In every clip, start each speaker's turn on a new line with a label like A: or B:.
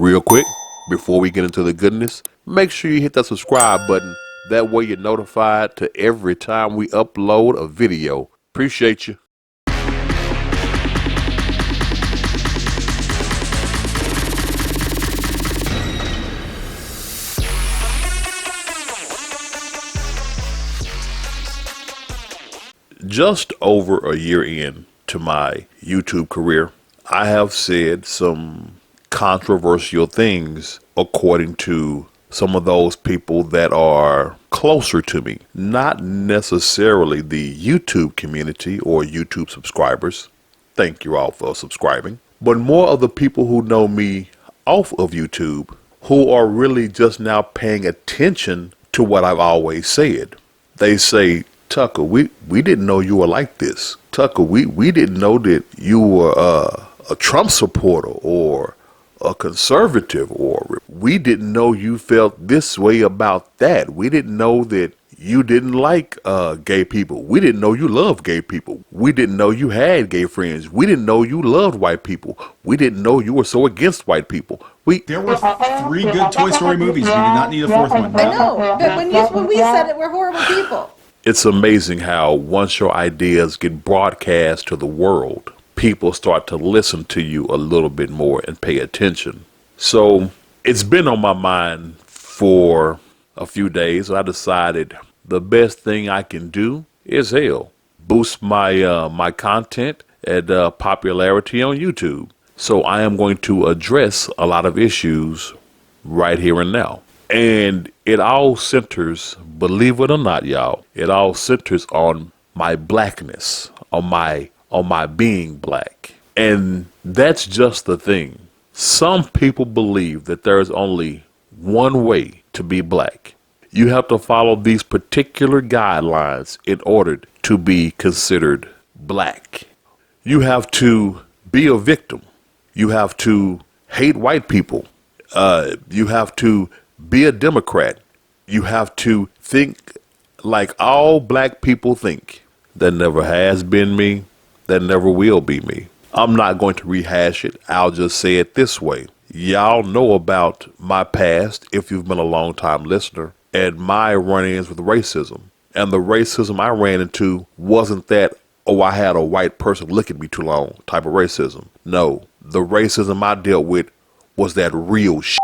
A: Real quick, before we get into the goodness, make sure you hit that subscribe button. That way you're notified to every time we upload a video. Appreciate you. Just over a year in to my YouTube career, I have said some controversial things according to some of those people that are closer to me. Not necessarily the YouTube community or YouTube subscribers. Thank you all for subscribing. But more of the people who know me off of YouTube, who are really just now paying attention to what I've always said. They say, Tucker, we didn't know you were like this. Tucker, we didn't know that you were a Trump supporter or a conservative, or we didn't know you felt this way about that. We didn't know that you didn't like gay people. We didn't know you loved gay people. We didn't know you had gay friends. We didn't know you loved white people. We didn't know you were so against white people.
B: There were 3 good Toy Story movies. We did not need a 4th one.
C: I know, but when we said it, we're horrible people.
A: It's amazing how once your ideas get broadcast to the world, people start to listen to you a little bit more and pay attention. So it's been on my mind for a few days. I decided the best thing I can do is boost my content and popularity on YouTube. So I am going to address a lot of issues right here and now. And it all centers, believe it or not, y'all, it all centers on my blackness, on my being black. And that's just the thing. Some people believe that there is only one way to be black. You have to follow these particular guidelines in order to be considered black. You have to be a victim. You have to hate white people. You have to be a Democrat. You have to think like all black people think. That never has been me. That never will be me. I'm not going to rehash it. I'll just say it this way. Y'all know about my past if you've been a long time listener and my run-ins with racism. And the racism I ran into wasn't that, oh, I had a white person look at me too long type of racism. No, the racism I dealt with was that real shit.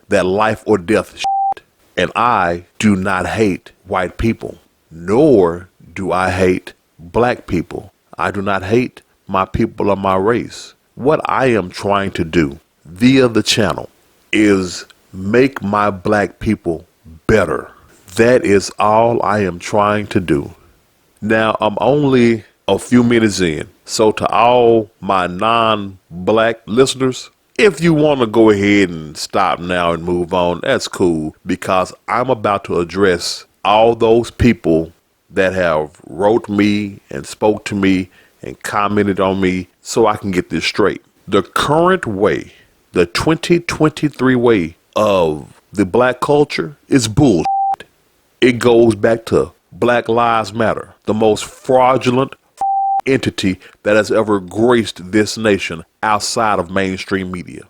A: That life or death shit. And I do not hate white people, nor do I hate black people. I do not hate my people of my race. What I am trying to do via the channel is make my black people better. That is all I am trying to do. Now, I'm only a few minutes in, so to all my non-black listeners, if you want to go ahead and stop now and move on, that's cool, because I'm about to address all those people that have wrote me and spoke to me and commented on me so I can get this straight. The current way, the 2023 way of the black culture is bullshit. It goes back to Black Lives Matter, the most fraudulent entity that has ever graced this nation outside of mainstream media.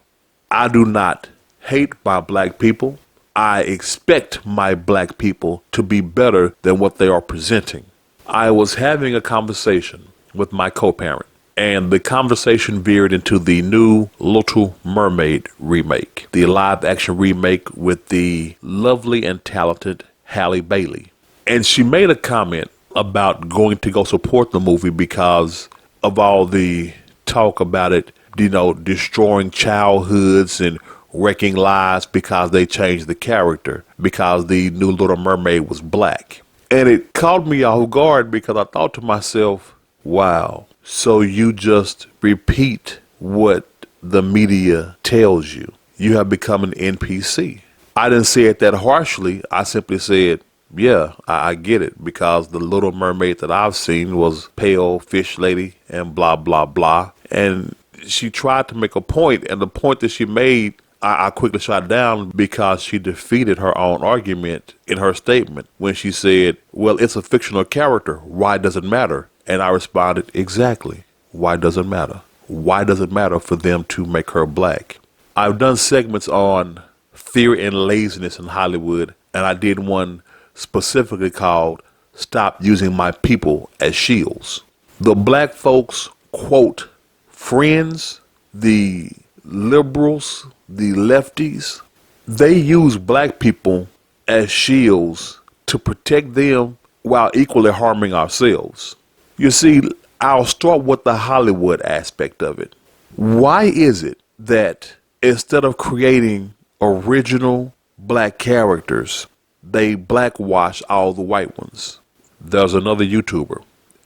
A: I do not hate my black people. I expect my black people to be better than what they are presenting. I was having a conversation with my co-parent, and the conversation veered into the new Little Mermaid remake, the live action remake with the lovely and talented Halle Bailey. And she made a comment about going to go support the movie because of all the talk about it, destroying childhoods and wrecking lives because they changed the character, because the new Little Mermaid was black. And it caught me off guard because I thought to myself, wow, so you just repeat what the media tells you. You have become an NPC. I didn't say it that harshly. I simply said, yeah, I get it, because the Little Mermaid that I've seen was pale fish lady and blah, blah, blah. And she tried to make a point, and the point that she made, I quickly shot down because she defeated her own argument in her statement when she said, well, it's a fictional character. Why does it matter? And I responded, exactly. Why does it matter? Why does it matter for them to make her black? I've done segments on fear and laziness in Hollywood, and I did one specifically called Stop Using My People as Shields. The black folks quote friends, the liberals, the lefties. They use black people as shields to protect them while equally harming ourselves. You see, I'll start with the Hollywood aspect of it. Why is it that instead of creating original black characters, they blackwash all the white ones? There's another YouTuber,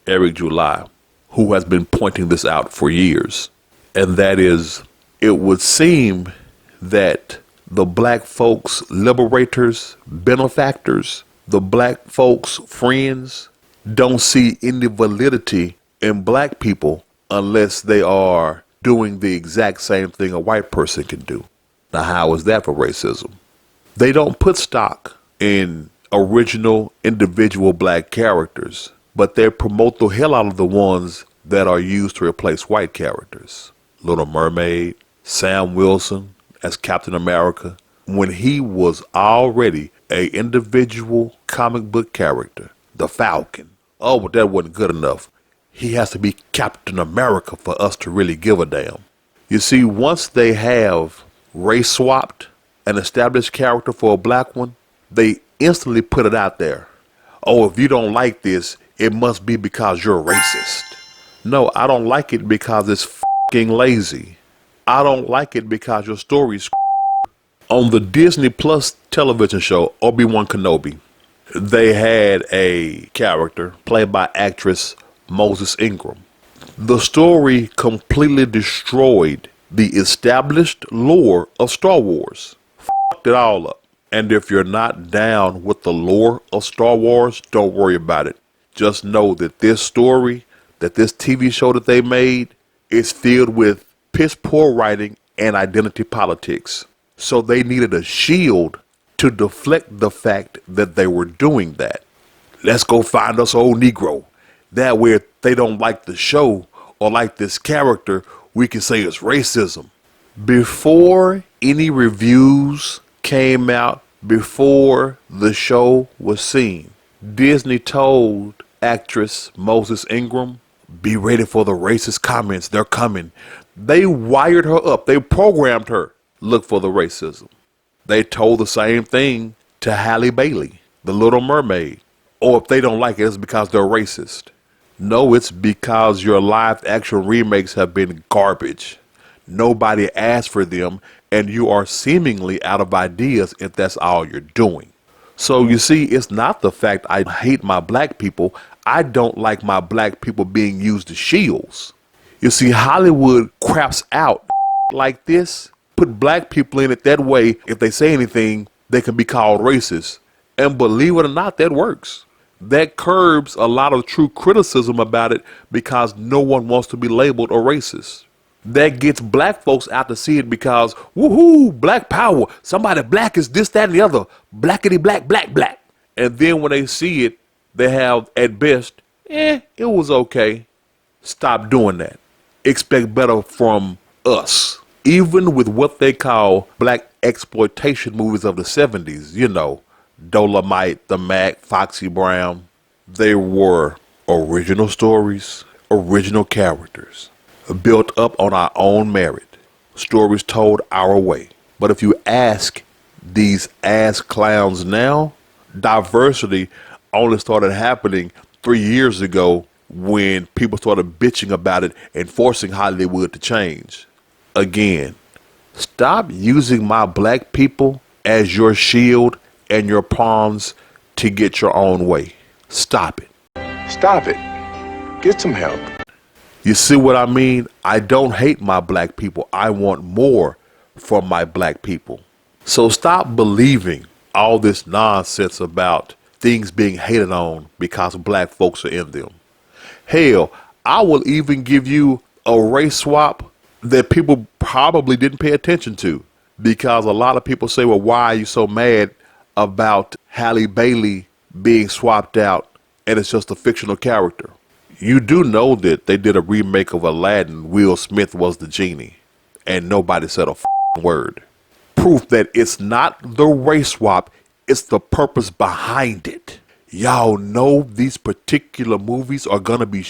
A: Eric July, who has been pointing this out for years. And that is, it would seem that the black folks' liberators, benefactors, the black folks' friends don't see any validity in black people unless they are doing the exact same thing a white person can do. Now, how is that for racism? They don't put stock in original individual black characters, but they promote the hell out of the ones that are used to replace white characters. Little Mermaid, Sam Wilson as Captain America, when he was already a individual comic book character. The Falcon. Oh, but that wasn't good enough. He has to be Captain America for us to really give a damn. You see, once they have race swapped an established character for a black one, they instantly put it out there. Oh, if you don't like this, it must be because you're racist. No, I don't like it because it's fucking lazy. I don't like it because your story's on the Disney Plus television show, Obi-Wan Kenobi. They had a character played by actress Moses Ingram. The story completely destroyed the established lore of Star Wars. Fucked it all up. And if you're not down with the lore of Star Wars, don't worry about it. Just know that this story, that this TV show that they made, is filled with piss poor writing and identity politics. So they needed a shield to deflect the fact that they were doing that. Let's go find us old Negro. That way, if they don't like the show or like this character, we can say it's racism. Before any reviews came out, before the show was seen, Disney told actress Moses Ingram, be ready for the racist comments. They're coming. They wired her up. They programmed her. Look for the racism. They told the same thing to Halle Bailey, the Little Mermaid. Or if they don't like it, it's because they're racist. No, it's because your live action remakes have been garbage. Nobody asked for them, and you are seemingly out of ideas if that's all you're doing. So you see, it's not the fact I hate my black people. I don't like my black people being used as shields. You see, Hollywood craps out like this, put black people in it that way. If they say anything, they can be called racist. And believe it or not, that works. That curbs a lot of true criticism about it because no one wants to be labeled a racist. That gets black folks out to see it because, woohoo, black power. Somebody black is this, that, and the other. Blackity black, black, black. And then when they see it, they have, at best, it was okay. Stop doing that. Expect better from us. Even with what they call black exploitation movies of the 70s, you know, Dolomite, The Mac, Foxy Brown, they were original stories, original characters, built up on our own merit, stories told our way. But if you ask these ass clowns now, diversity only started happening 3 years ago when people started bitching about it and forcing Hollywood to change. Again, stop using my black people as your shield and your pawns to get your own way. Stop it.
D: Stop it. Get some help.
A: You see what I mean? I don't hate my black people. I want more from my black people. So stop believing all this nonsense about things being hated on because black folks are in them. Hell, I will even give you a race swap that people probably didn't pay attention to, because a lot of people say, well, why are you so mad about Halle Bailey being swapped out and it's just a fictional character? You do know that they did a remake of Aladdin. Will Smith was the genie and nobody said a word. Proof that it's not the race swap, it's the purpose behind it. Y'all know these particular movies are gonna be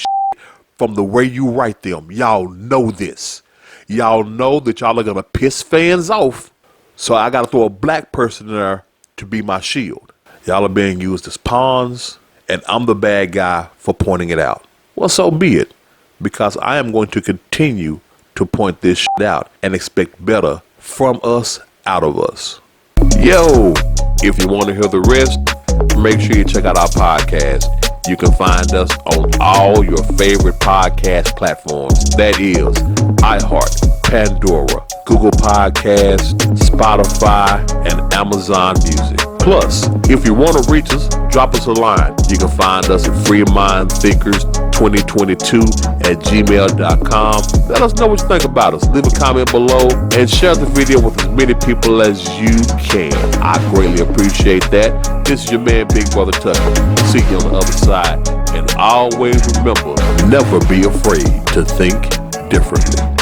A: from the way you write them. Y'all know this. Y'all know that y'all are gonna piss fans off. So I gotta throw a black person in there to be my shield. Y'all are being used as pawns, and I'm the bad guy for pointing it out. Well, so be it, because I am going to continue to point this out and expect better from us, out of us. Yo, if you want to hear the rest, make sure you check out our podcast. You can find us on all your favorite podcast platforms. That is iHeart, Pandora, Google Podcasts, Spotify, and Amazon Music. Plus, if you want to reach us, drop us a line. You can find us at freemindthinkers2022@gmail.com. Let us know what you think about us. Leave a comment below and share the video with as many people as you can. I greatly appreciate that. This is your man, Big Brother Tucker. See you on the other side. And always remember, never be afraid to think differently.